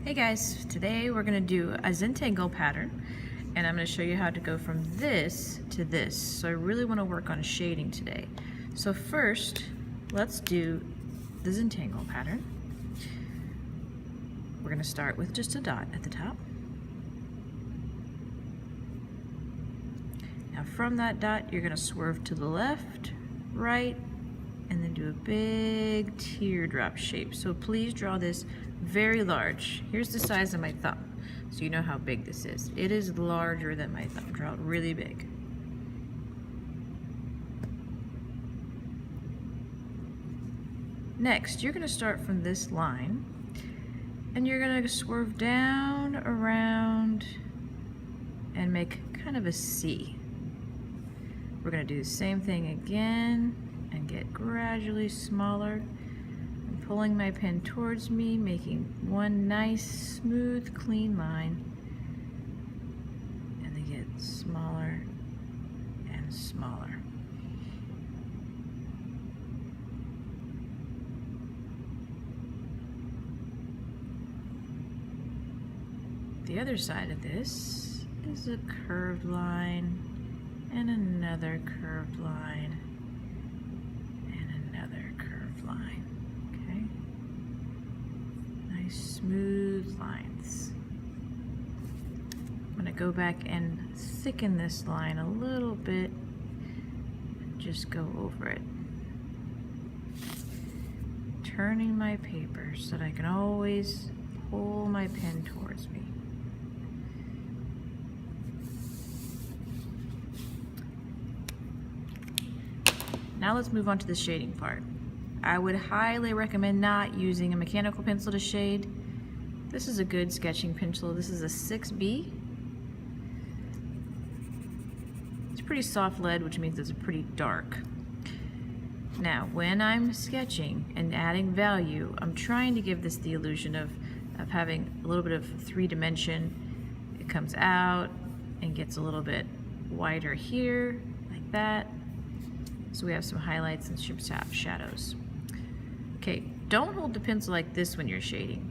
Hey guys, today we're going to do a Zentangle pattern and I'm going to show you how to go from this to this. So I really want to work on shading today. So first, let's do the Zentangle pattern. We're going to start with just a dot at the top. Now from that dot, you're going to swerve to the left, right, and then do a big teardrop shape. So please draw this very large. Here's the size of my thumb, so you know how big this is. It is larger than my thumb. Draw it really big. Next, you're going to start from this line, and you're going to swerve down, around, and make kind of a C. We're going to do the same thing again, and get gradually smaller. I'm pulling my pen towards me, making one nice, smooth, clean line, and they get smaller and smaller. The other side of this is a curved line, and another curved line, and another curved line. Okay? Nice smooth lines. I'm going to go back and thicken this line a little bit and just go over it. Turning my paper so that I can always pull my pen towards me. Now let's move on to the shading part. I would highly recommend not using a mechanical pencil to shade. This is a good sketching pencil. This is a 6B. It's pretty soft lead, which means it's pretty dark. Now, when I'm sketching and adding value, I'm trying to give this the illusion of having a little bit of 3-dimension. It comes out and gets a little bit wider here, like that. So we have some highlights and some shadows. Okay, don't hold the pencil like this when you're shading.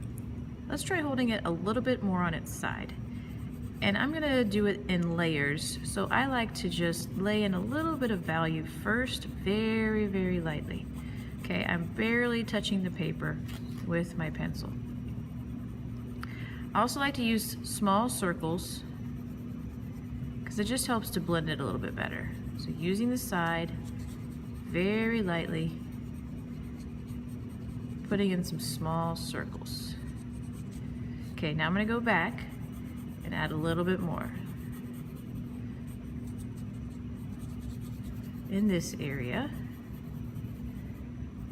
Let's try holding it a little bit more on its side. And I'm gonna do it in layers. So I like to just lay in a little bit of value first, very, very lightly. Okay, I'm barely touching the paper with my pencil. I also like to use small circles because it just helps to blend it a little bit better. So using the side, very lightly, putting in some small circles. Okay, now I'm going to go back and add a little bit more. In this area,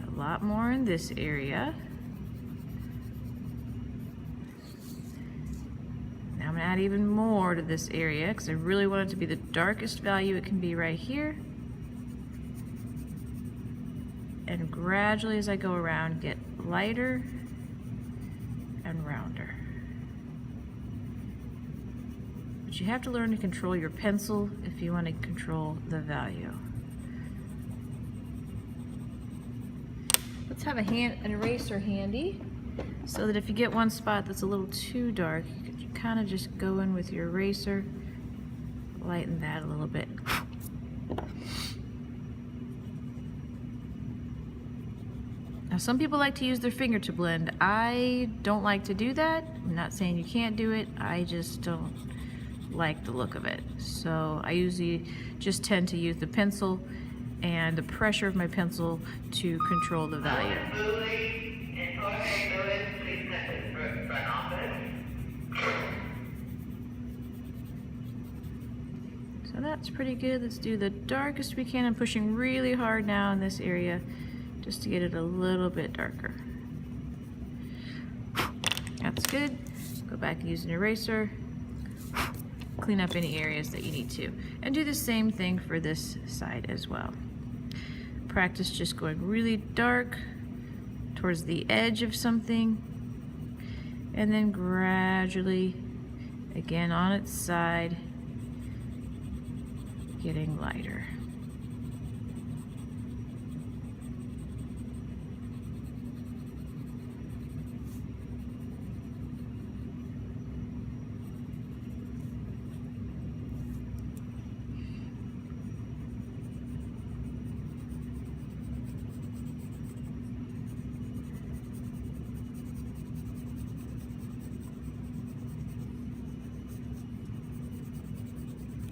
a lot more in this area. Now I'm going to add even more to this area because I really want it to be the darkest value it can be right here. And gradually as I go around, get lighter and rounder. But you have to learn to control your pencil if you want to control the value. Let's have an eraser handy so that if you get one spot that's a little too dark, you can kind of just go in with your eraser, lighten that a little bit. Now some people like to use their finger to blend. I don't like to do that. I'm not saying you can't do it. I just don't like the look of it. So I usually just tend to use the pencil and the pressure of my pencil to control the value. So that's pretty good. Let's do the darkest we can. I'm pushing really hard now in this area, just to get it a little bit darker. That's good. Go back and use an eraser. Clean up any areas that you need to. And do the same thing for this side as well. Practice just going really dark towards the edge of something. And then gradually, again on its side, getting lighter.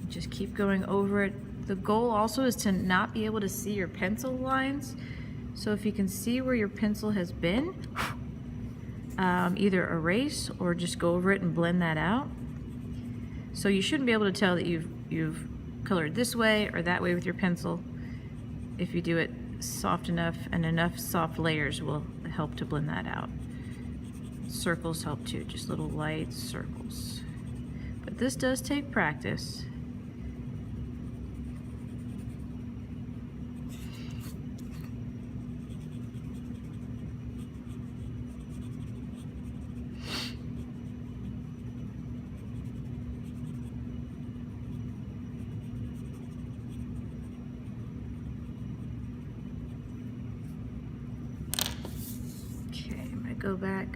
Just keep going over it. The goal also is to not be able to see your pencil lines. So if you can see where your pencil has been, either erase or just go over it and blend that out. So you shouldn't be able to tell that you've colored this way or that way with your pencil. If you do it soft enough, and enough soft layers will help to blend that out. Circles help too, just little light circles. But this does take practice. Go back,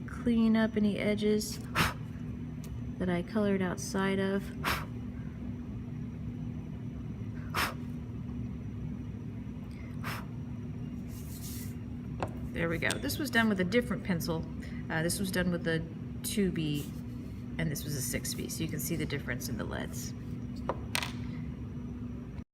clean up any edges that I colored outside of. There we go. This was done with a different pencil. This was done with the 2B, and this was a 6B, so you can see the difference in the leads.